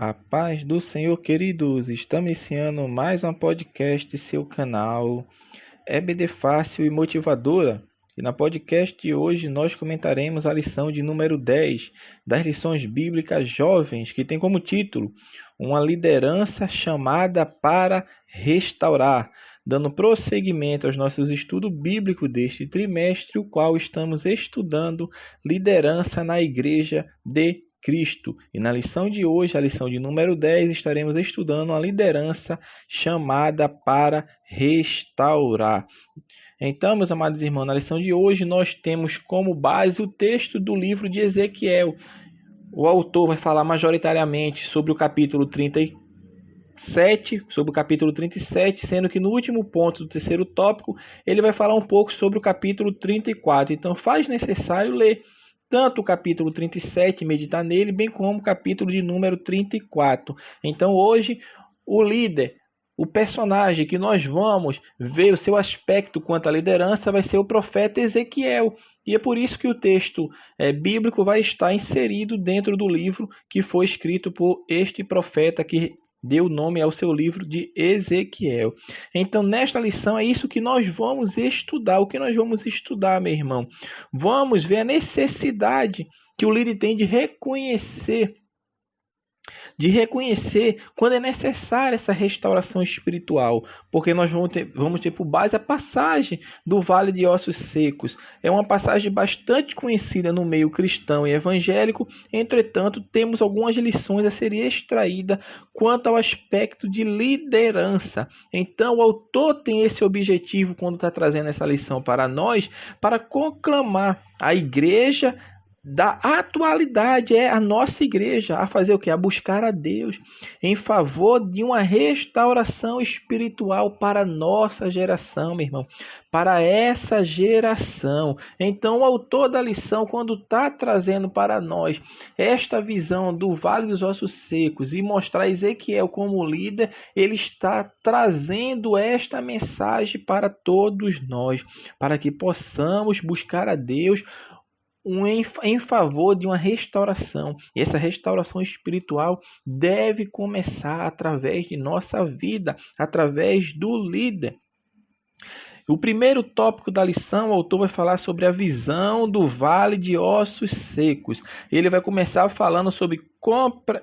A paz do Senhor, queridos. Estamos iniciando mais um podcast, seu canal EBD Fácil e Motivadora. E na podcast de hoje nós comentaremos a lição de número 10 das lições bíblicas jovens, que tem como título Uma liderança chamada para restaurar, dando prosseguimento aos nossos estudos bíblicos deste trimestre, o qual estamos estudando liderança na Igreja de Cristo. E na lição de hoje, a lição de número 10, estaremos estudando a liderança chamada para restaurar. Então, meus amados irmãos, na lição de hoje nós temos como base o texto do livro de Ezequiel. O autor vai falar majoritariamente sobre o capítulo 37, sendo que no último ponto do terceiro tópico, ele vai falar um pouco sobre o capítulo 34. Então, faz necessário ler tanto o capítulo 37, meditar nele, bem como o capítulo de número 34. Então, hoje, o líder, o personagem que nós vamos ver o seu aspecto quanto à liderança vai ser o profeta Ezequiel. E é por isso que o texto bíblico vai estar inserido dentro do livro que foi escrito por este profeta que deu nome ao seu livro de Ezequiel. Então, nesta lição, é isso que nós vamos estudar. O que nós vamos estudar, meu irmão? Vamos ver a necessidade que o líder tem de reconhecer quando é necessária essa restauração espiritual, porque nós vamos ter por base a passagem do Vale de Ossos Secos. É uma passagem bastante conhecida no meio cristão e evangélico, entretanto, temos algumas lições a serem extraídas quanto ao aspecto de liderança. Então, o autor tem esse objetivo quando está trazendo essa lição para nós, para conclamar a igreja da atualidade, é a nossa igreja, a fazer o quê? A buscar a Deus em favor de uma restauração espiritual para a nossa geração, meu irmão, para essa geração. Então, o autor da lição, quando está trazendo para nós esta visão do Vale dos Ossos Secos e mostrar Ezequiel como líder, ele está trazendo esta mensagem para todos nós, para que possamos buscar a Deus em favor de uma restauração. E essa restauração espiritual deve começar através de nossa vida, através do líder. O primeiro tópico da lição, o autor vai falar sobre a visão do Vale de Ossos Secos. Ele vai começar falando sobre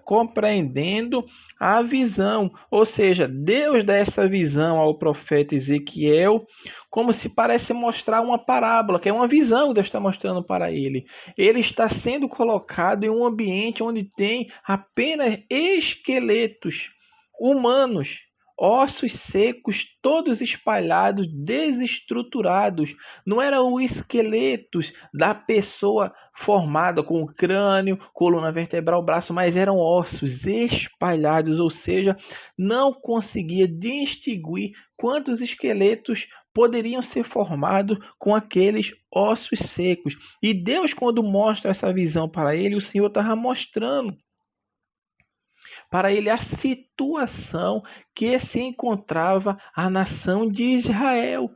compreendendo a visão, ou seja, Deus dá essa visão ao profeta Ezequiel, como se parece mostrar uma parábola, que é uma visão que Deus está mostrando para ele. Ele está sendo colocado em um ambiente onde tem apenas esqueletos humanos, ossos secos, todos espalhados, desestruturados. Não eram os esqueletos da pessoa formada com o crânio, coluna vertebral, braço, mas eram ossos espalhados, ou seja, não conseguia distinguir quantos esqueletos poderiam ser formados com aqueles ossos secos. E Deus, quando mostra essa visão para ele, o Senhor estava mostrando para ele a situação que se encontrava a nação de Israel.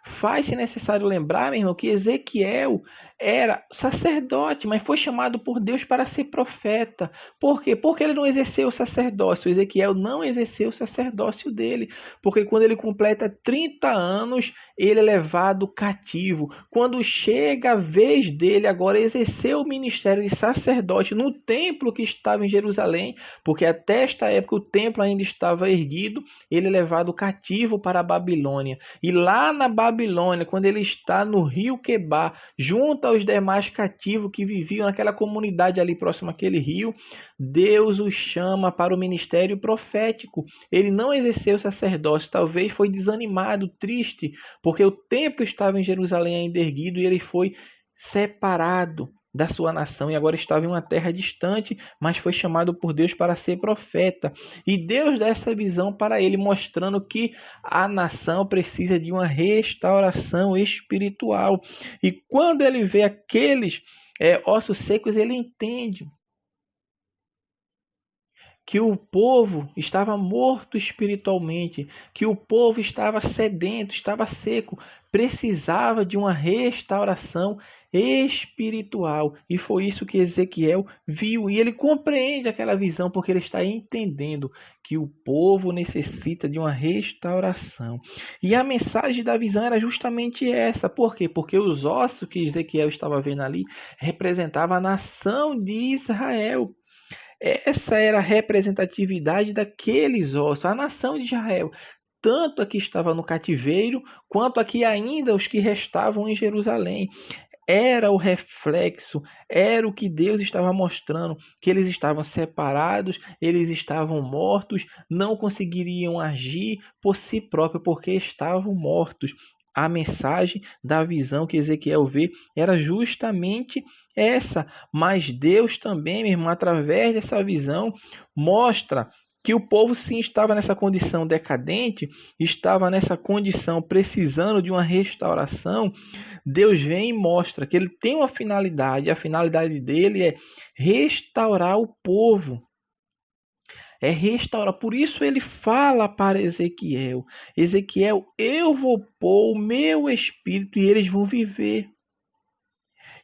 Faz-se necessário lembrar, meu irmão, que Ezequiel era sacerdote, mas foi chamado por Deus para ser profeta. Por quê? Porque ele não exerceu o sacerdócio. Ezequiel não exerceu o sacerdócio dele. Porque quando ele completa 30 anos, ele é levado cativo. Quando chega a vez dele agora exercer o ministério de sacerdote no templo que estava em Jerusalém, porque até esta época o templo ainda estava erguido, ele é levado cativo para a Babilônia. E lá na Babilônia, quando ele está no rio Quebar, junto aos demais cativos que viviam naquela comunidade ali próximo àquele rio, Deus o chama para o ministério profético. Ele não exerceu o sacerdócio, talvez foi desanimado, triste, porque o templo estava em Jerusalém ainda erguido e ele foi separado da sua nação e agora estava em uma terra distante, mas foi chamado por Deus para ser profeta. E Deus dá essa visão para ele, mostrando que a nação precisa de uma restauração espiritual. E quando ele vê aqueles ossos secos, ele entende que o povo estava morto espiritualmente, que o povo estava sedento, estava seco, precisava de uma restauração espiritual. E foi isso que Ezequiel viu, e ele compreende aquela visão, porque ele está entendendo que o povo necessita de uma restauração. E a mensagem da visão era justamente essa. Por quê? Porque os ossos que Ezequiel estava vendo ali representavam a nação de Israel. Essa era a representatividade daqueles ossos, a nação de Israel, tanto a que estava no cativeiro, quanto aqui ainda os que restavam em Jerusalém. Era o reflexo, era o que Deus estava mostrando, que eles estavam separados, eles estavam mortos, não conseguiriam agir por si próprios, porque estavam mortos. A mensagem da visão que Ezequiel vê era justamente essa. Mas Deus também, meu irmão, através dessa visão, mostra que o povo sim estava nessa condição decadente, estava nessa condição precisando de uma restauração. Deus vem e mostra que ele tem uma finalidade, a finalidade dele é restaurar o povo. É restaurar. Por isso ele fala para Ezequiel: Ezequiel, eu vou pôr o meu espírito e eles vão viver.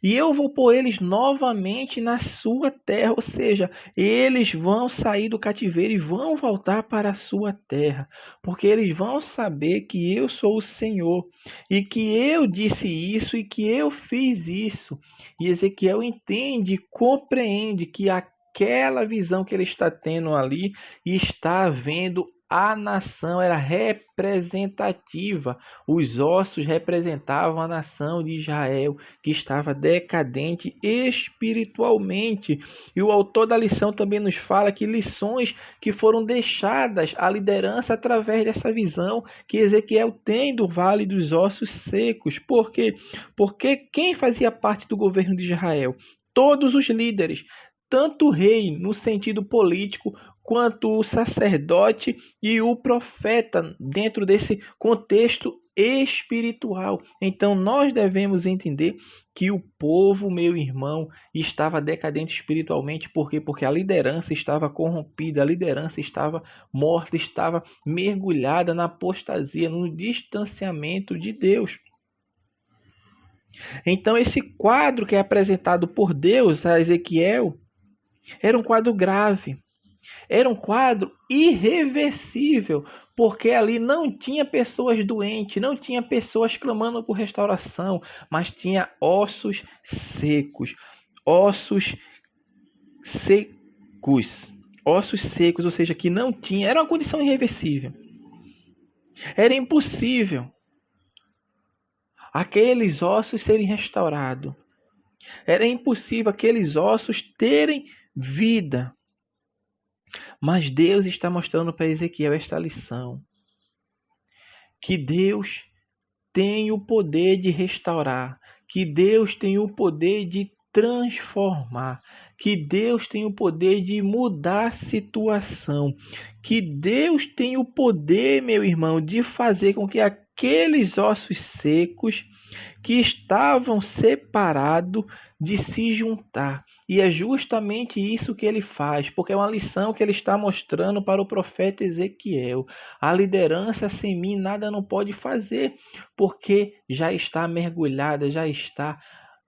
E eu vou pôr eles novamente na sua terra, ou seja, eles vão sair do cativeiro e vão voltar para a sua terra, porque eles vão saber que eu sou o Senhor, e que eu disse isso e que eu fiz isso. E Ezequiel entende, compreende que aquela visão que ele está tendo ali está vendo a nação, era representativa. Os ossos representavam a nação de Israel, que estava decadente espiritualmente. E o autor da lição também nos fala que lições que foram deixadas à liderança através dessa visão que Ezequiel tem do Vale dos Ossos Secos. Por quê? Porque quem fazia parte do governo de Israel? Todos os líderes, tanto o rei no sentido político, quanto o sacerdote e o profeta dentro desse contexto espiritual. Então nós devemos entender que o povo, meu irmão, estava decadente espiritualmente. Por quê? Porque a liderança estava corrompida, a liderança estava morta, estava mergulhada na apostasia, no distanciamento de Deus. Então esse quadro que é apresentado por Deus a Ezequiel era um quadro grave. Era um quadro irreversível, porque ali não tinha pessoas doentes, não tinha pessoas clamando por restauração, mas tinha ossos secos. Ossos secos. Ossos secos, ou seja, que não tinha. Era uma condição irreversível. Era impossível aqueles ossos serem restaurados. Era impossível aqueles ossos terem vida. Mas Deus está mostrando para Ezequiel esta lição. Que Deus tem o poder de restaurar. Que Deus tem o poder de transformar. Que Deus tem o poder de mudar a situação. Que Deus tem o poder, meu irmão, de fazer com que aqueles ossos secos que estavam separados de se juntar. E é justamente isso que ele faz, porque é uma lição que ele está mostrando para o profeta Ezequiel. A liderança sem mim nada não pode fazer, porque já está mergulhada, já está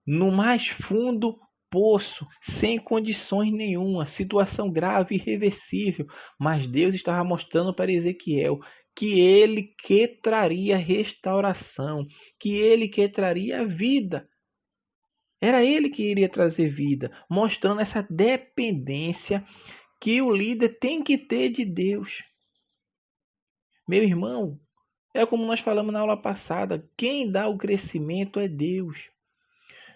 no mais fundo poço, sem condições nenhuma, situação grave, irreversível. Mas Deus estava mostrando para Ezequiel que ele que traria restauração, que ele que traria vida. Era ele que iria trazer vida, mostrando essa dependência que o líder tem que ter de Deus. Meu irmão, é como nós falamos na aula passada, quem dá o crescimento é Deus.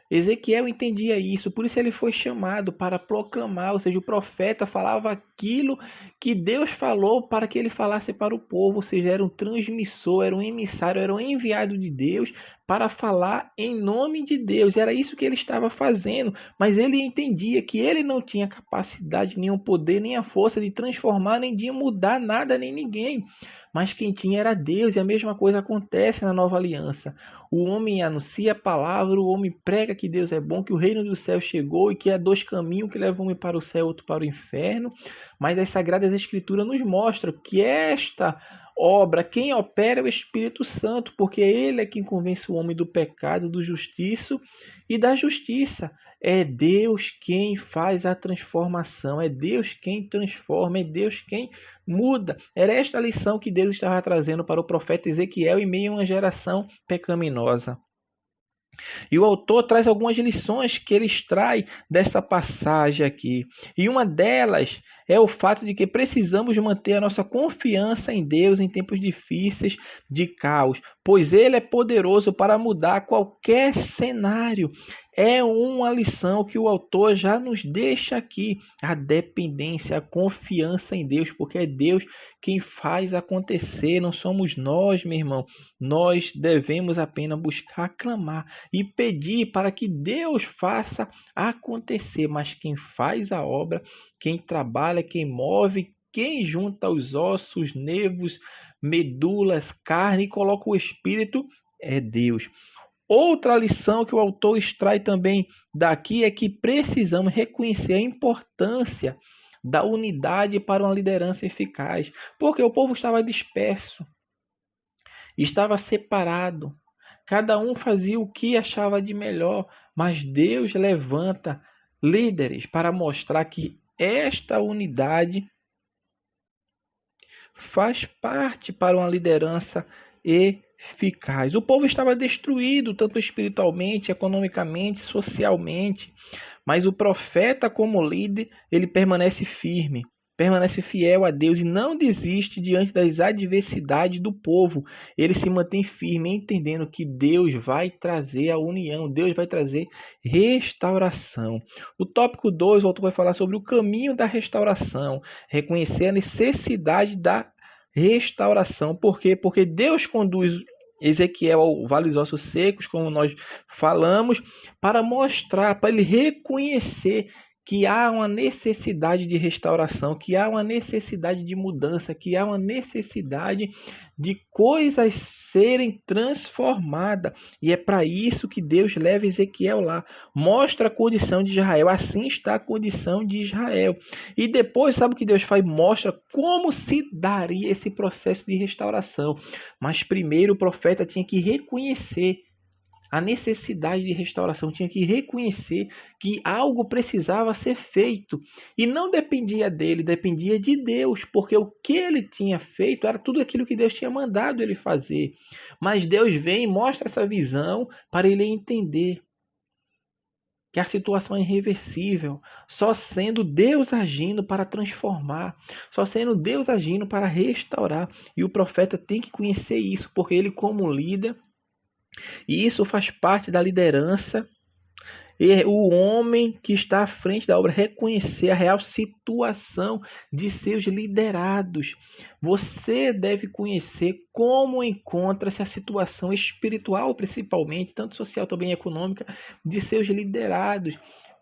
Ezequiel entendia isso, por isso ele foi chamado para proclamar, ou seja, o profeta falava aquilo que Deus falou para que ele falasse para o povo, ou seja, era um transmissor, era um emissário, era um enviado de Deus para falar em nome de Deus. Era isso que ele estava fazendo, mas ele entendia que ele não tinha capacidade, nem o poder, nem a força de transformar, nem de mudar nada, nem ninguém. Mas quem tinha era Deus, e a mesma coisa acontece na nova aliança. O homem anuncia a palavra, o homem prega que Deus é bom, que o reino do céu chegou e que há dois caminhos que levam um para o céu e outro para o inferno. Mas as Sagradas Escrituras nos mostram que esta obra, quem opera é o Espírito Santo, porque ele é quem convence o homem do pecado, do justiça e da justiça. É Deus quem faz a transformação, é Deus quem transforma, é Deus quem muda. Era esta a lição que Deus estava trazendo para o profeta Ezequiel em meio a uma geração pecaminosa. E o autor traz algumas lições que ele extrai dessa passagem aqui. E uma delas é o fato de que precisamos manter a nossa confiança em Deus em tempos difíceis de caos, pois Ele é poderoso para mudar qualquer cenário. É uma lição que o autor já nos deixa aqui, a dependência, a confiança em Deus, porque é Deus quem faz acontecer, não somos nós, meu irmão. Nós devemos apenas buscar, clamar e pedir para que Deus faça acontecer, mas quem faz a obra, quem trabalha, quem move, quem junta os ossos, nervos, medulas, carne e coloca o espírito é Deus. Outra lição que o autor extrai também daqui é que precisamos reconhecer a importância da unidade para uma liderança eficaz, porque o povo estava disperso, estava separado, cada um fazia o que achava de melhor, mas Deus levanta líderes para mostrar que esta unidade faz parte para uma liderança eficaz. O povo estava destruído, tanto espiritualmente, economicamente, socialmente, mas o profeta, como líder, ele permanece firme, permanece fiel a Deus e não desiste diante das adversidades do povo. Ele se mantém firme, entendendo que Deus vai trazer a união, Deus vai trazer restauração. O tópico 2, o autor vai falar sobre o caminho da restauração, reconhecer a necessidade da restauração. Por quê? Porque Deus conduz Ezequiel ao Vale dos Ossos Secos, como nós falamos, para mostrar, para ele reconhecer que há uma necessidade de restauração, que há uma necessidade de mudança, que há uma necessidade de coisas serem transformadas. E é para isso que Deus leva Ezequiel lá. Mostra a condição de Israel. Assim está a condição de Israel. E depois, sabe o que Deus faz? Mostra como se daria esse processo de restauração. Mas primeiro o profeta tinha que reconhecer a necessidade de restauração, tinha que reconhecer que algo precisava ser feito e não dependia dele, dependia de Deus, porque o que ele tinha feito era tudo aquilo que Deus tinha mandado ele fazer. Mas Deus vem e mostra essa visão para ele entender que a situação é irreversível, só sendo Deus agindo para transformar, só sendo Deus agindo para restaurar. E o profeta tem que conhecer isso, porque ele, como líder, e isso faz parte da liderança. E o homem que está à frente da obra reconhecer a real situação de seus liderados. Você deve conhecer como encontra-se a situação espiritual, principalmente, tanto social também econômica, de seus liderados.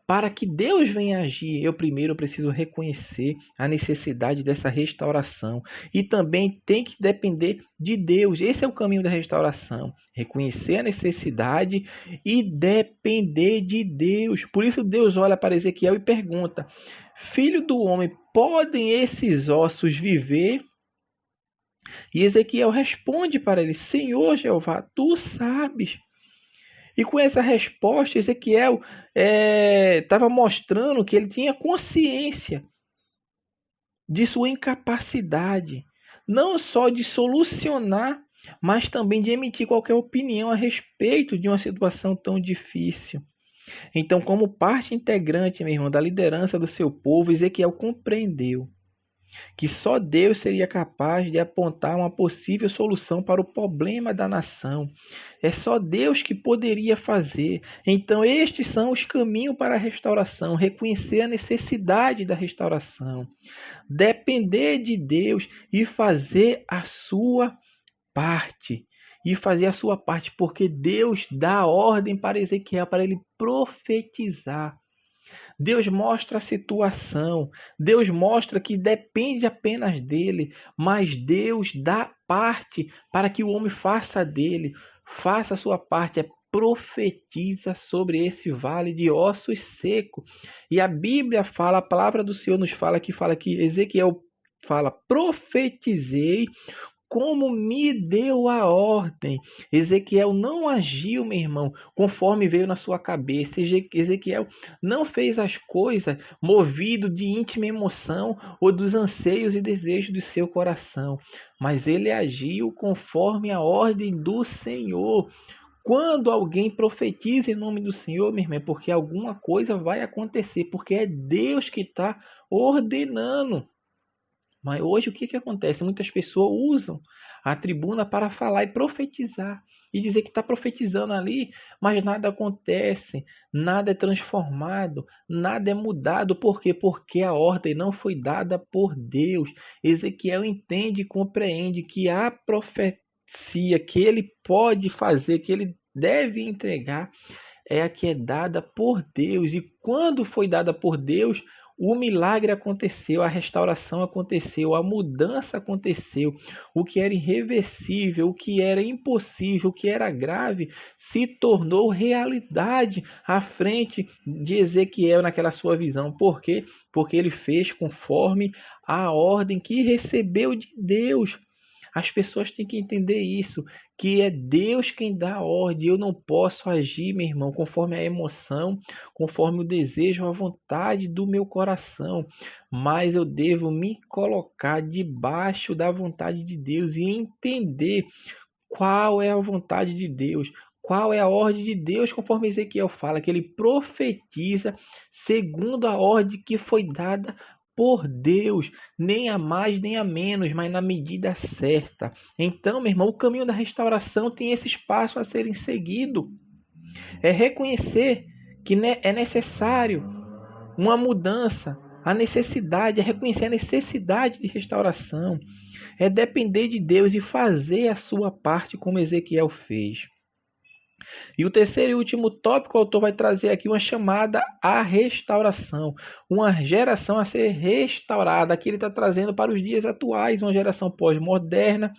Para que Deus venha agir, eu primeiro preciso reconhecer a necessidade dessa restauração. E também tem que depender de Deus. Esse é o caminho da restauração. Reconhecer a necessidade e depender de Deus. Por isso Deus olha para Ezequiel e pergunta: Filho do homem, podem esses ossos viver? E Ezequiel responde para ele: Senhor Jeová, tu sabes. E com essa resposta, Ezequiel estava mostrando que ele tinha consciência de sua incapacidade, não só de solucionar, mas também de emitir qualquer opinião a respeito de uma situação tão difícil. Então, como parte integrante, meu irmão, da liderança do seu povo, Ezequiel compreendeu que só Deus seria capaz de apontar uma possível solução para o problema da nação. É só Deus que poderia fazer. Então, estes são os caminhos para a restauração. Reconhecer a necessidade da restauração. Depender de Deus e fazer a sua parte. e fazer a sua parte, porque Deus dá ordem para Ezequiel, para ele profetizar. Deus mostra a situação, Deus mostra que depende apenas dele, mas Deus dá parte para que o homem faça dele, faça a sua parte, profetiza sobre esse vale de ossos secos. E a Bíblia fala, a palavra do Senhor nos fala que Ezequiel fala, profetizei como me deu a ordem. Ezequiel não agiu, meu irmão, conforme veio na sua cabeça. Ezequiel não fez as coisas movido de íntima emoção ou dos anseios e desejos do seu coração, mas ele agiu conforme a ordem do Senhor. Quando alguém profetiza em nome do Senhor, meu irmão, é porque alguma coisa vai acontecer, porque é Deus que está ordenando. Mas hoje o que acontece? Muitas pessoas usam a tribuna para falar e profetizar. E dizer que está profetizando ali, mas nada acontece, nada é transformado, nada é mudado. Por quê? Porque a ordem não foi dada por Deus. Ezequiel entende e compreende que a profecia que ele pode fazer, que ele deve entregar, é a que é dada por Deus. E quando foi dada por Deus, o milagre aconteceu, a restauração aconteceu, a mudança aconteceu. O que era irreversível, o que era impossível, o que era grave, se tornou realidade à frente de Ezequiel naquela sua visão. Por quê? Porque ele fez conforme a ordem que recebeu de Deus. As pessoas têm que entender isso, que é Deus quem dá a ordem. Eu não posso agir, meu irmão, conforme a emoção, conforme o desejo, a vontade do meu coração, mas eu devo me colocar debaixo da vontade de Deus e entender qual é a vontade de Deus, qual é a ordem de Deus, conforme Ezequiel fala, que ele profetiza segundo a ordem que foi dada por Deus, nem a mais nem a menos, mas na medida certa. Então, meu irmão, o caminho da restauração tem esses passos a serem seguidos. É reconhecer que é necessário uma mudança, a necessidade, é reconhecer a necessidade de restauração, é depender de Deus e fazer a sua parte como Ezequiel fez. E o terceiro e último tópico, o autor vai trazer aqui uma chamada à restauração, uma geração a ser restaurada. Aqui ele está trazendo para os dias atuais, uma geração pós-moderna,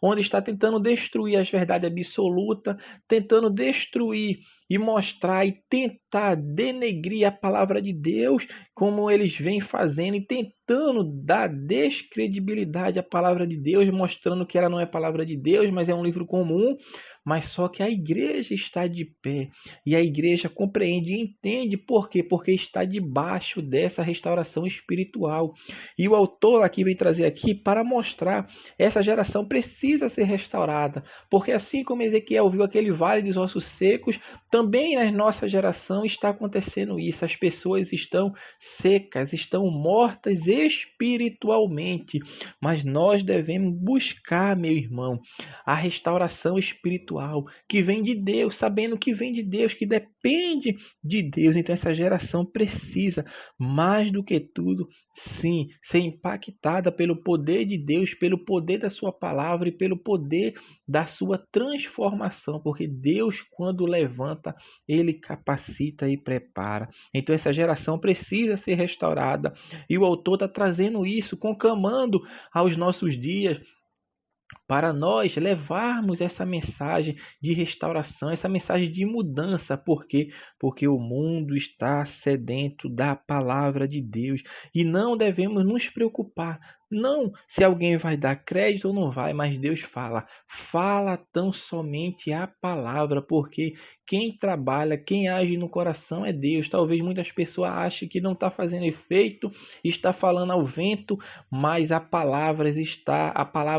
onde está tentando destruir as verdades absolutas, tentando destruir e mostrar e tentar denegrir a palavra de Deus, como eles vêm fazendo, e tentando dar descredibilidade à palavra de Deus, mostrando que ela não é palavra de Deus, mas é um livro comum. Mas só que a igreja está de pé, e a igreja compreende e entende por quê? Porque está debaixo dessa restauração espiritual. E o autor aqui vem trazer aqui para mostrar essa geração precisa ser restaurada, porque assim como Ezequiel viu aquele vale dos ossos secos, também na nossa geração está acontecendo isso. As pessoas estão secas, estão mortas espiritualmente, mas nós devemos buscar, meu irmão, a restauração espiritual que vem de Deus, sabendo que vem de Deus, que depende de Deus. Então essa geração precisa, mais do que tudo, sim, ser impactada pelo poder de Deus, pelo poder da sua palavra e pelo poder da sua transformação, porque Deus, quando levanta, ele capacita e prepara. Então essa geração precisa ser restaurada, e o autor está trazendo isso, conclamando aos nossos dias, para nós levarmos essa mensagem de restauração, essa mensagem de mudança. Por quê? Porque o mundo está sedento da palavra de Deus e não devemos nos preocupar. Não se alguém vai dar crédito ou não vai, mas Deus fala tão somente a palavra, porque quem trabalha, quem age no coração é Deus. Talvez muitas pessoas achem que não está fazendo efeito, está falando ao vento, mas a palavra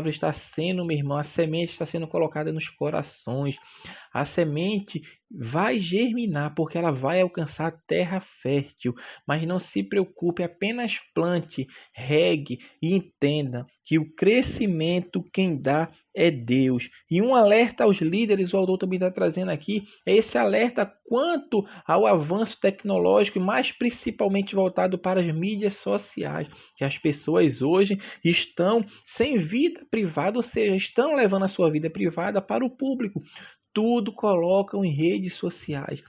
está sendo, meu irmão, a semente está sendo colocada nos corações. A semente vai germinar, porque ela vai alcançar a terra fértil. Mas não se preocupe, apenas plante, regue e entenda que o crescimento quem dá é Deus. E um alerta aos líderes, o autor também está trazendo aqui, é esse alerta quanto ao avanço tecnológico, e mais principalmente voltado para as mídias sociais, que as pessoas hoje estão sem vida privada, ou seja, estão levando a sua vida privada para o público. Tudo colocam em redes sociais.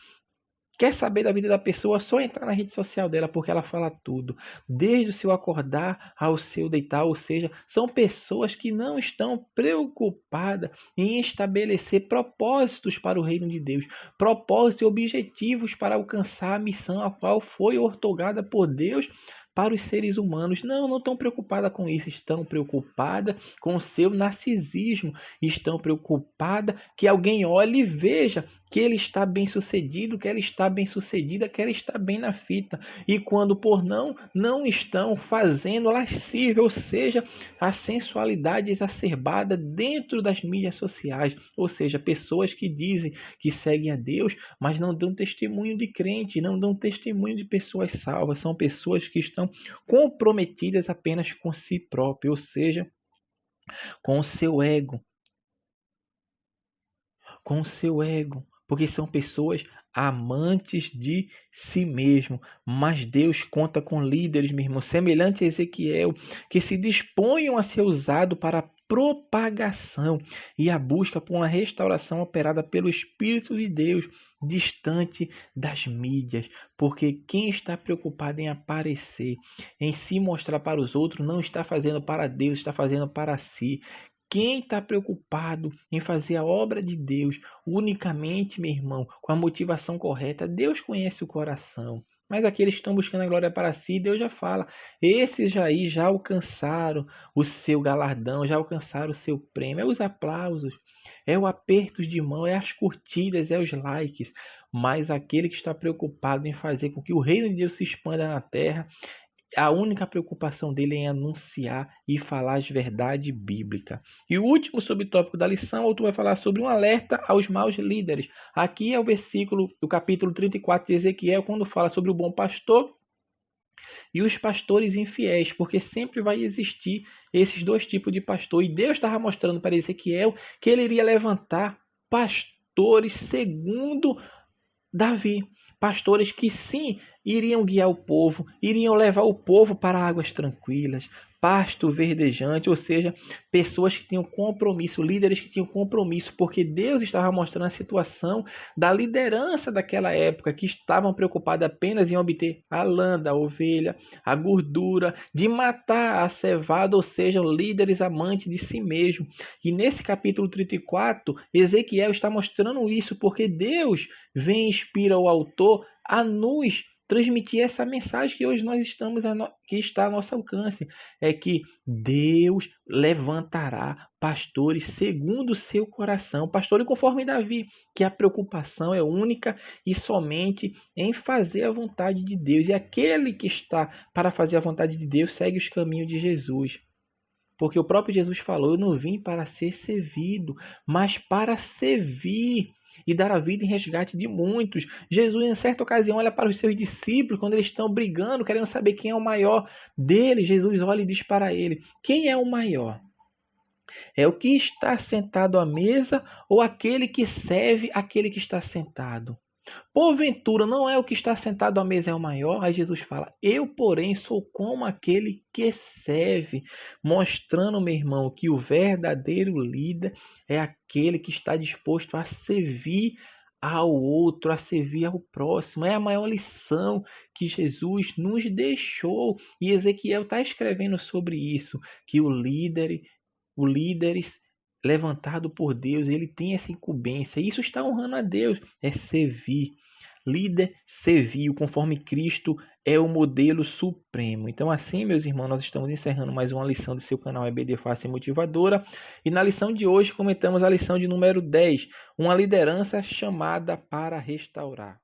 Quer saber da vida da pessoa? Só entrar na rede social dela, porque ela fala tudo. Desde o seu acordar ao seu deitar, ou seja, são pessoas que não estão preocupadas em estabelecer propósitos para o reino de Deus, propósitos e objetivos para alcançar a missão a qual foi outorgada por Deus para os seres humanos. Não estão preocupadas com isso, estão preocupadas com o seu narcisismo, estão preocupadas que alguém olhe e veja que ele está bem sucedido, que ela está bem sucedida, que ela está bem na fita. E quando por não estão fazendo lascívia, ou seja, a sensualidade exacerbada dentro das mídias sociais. Ou seja, pessoas que dizem que seguem a Deus, mas não dão testemunho de crente, não dão testemunho de pessoas salvas. São pessoas que estão comprometidas apenas com si próprias, ou seja, com o seu ego. Com o seu ego. Porque são pessoas amantes de si mesmo. Mas Deus conta com líderes, meu irmão, semelhante a Ezequiel, que se disponham a ser usado para a propagação e a busca por uma restauração operada pelo Espírito de Deus, distante das mídias. Porque quem está preocupado em aparecer, em se mostrar para os outros, não está fazendo para Deus, está fazendo para si. Quem está preocupado em fazer a obra de Deus unicamente, meu irmão, com a motivação correta, Deus conhece o coração. Mas aqueles que estão buscando a glória para si, Deus já fala. Esses aí já alcançaram o seu galardão, já alcançaram o seu prêmio. É os aplausos, é o aperto de mão, é as curtidas, é os likes. Mas aquele que está preocupado em fazer com que o reino de Deus se expanda na terra, a única preocupação dele é em anunciar e falar as verdades bíblicas. E o último subtópico da lição, o autor vai falar sobre um alerta aos maus líderes. Aqui é o versículo do capítulo 34 de Ezequiel, quando fala sobre o bom pastor e os pastores infiéis, porque sempre vai existir esses dois tipos de pastor. E Deus estava mostrando para Ezequiel que ele iria levantar pastores segundo Davi. Pastores que sim, iriam guiar o povo, iriam levar o povo para águas tranquilas, pasto verdejante, ou seja, pessoas que tinham compromisso, líderes que tinham compromisso, porque Deus estava mostrando a situação da liderança daquela época, que estavam preocupados apenas em obter a lã da ovelha, a gordura, de matar a cevada, ou seja, líderes amantes de si mesmo. E nesse capítulo 34, Ezequiel está mostrando isso, porque Deus vem e inspira o autor a nos transmitir essa mensagem que hoje nós estamos que está a nosso alcance, é que Deus levantará pastores segundo o seu coração, pastores conforme Davi, que a preocupação é única e somente em fazer a vontade de Deus, e aquele que está para fazer a vontade de Deus segue os caminhos de Jesus. Porque o próprio Jesus falou: eu não vim para ser servido, mas para servir e dar a vida em resgate de muitos. Jesus, em certa ocasião, olha para os seus discípulos, quando eles estão brigando, querendo saber quem é o maior deles. Jesus olha e diz para ele: quem é o maior? É o que está sentado à mesa ou aquele que serve aquele que está sentado? Porventura, não é o que está sentado à mesa é o maior? Aí Jesus fala: eu, porém, sou como aquele que serve, mostrando, meu irmão, que o verdadeiro líder é aquele que está disposto a servir ao outro, a servir ao próximo. É a maior lição que Jesus nos deixou. E Ezequiel está escrevendo sobre isso, que o líder levantado por Deus, ele tem essa incumbência. Isso está honrando a Deus, é servir. Líder servil, conforme Cristo é o modelo supremo. Então, assim, meus irmãos, nós estamos encerrando mais uma lição do seu canal EBD Fácil e Motivadora. E na lição de hoje, comentamos a lição de número 10, uma liderança chamada para restaurar.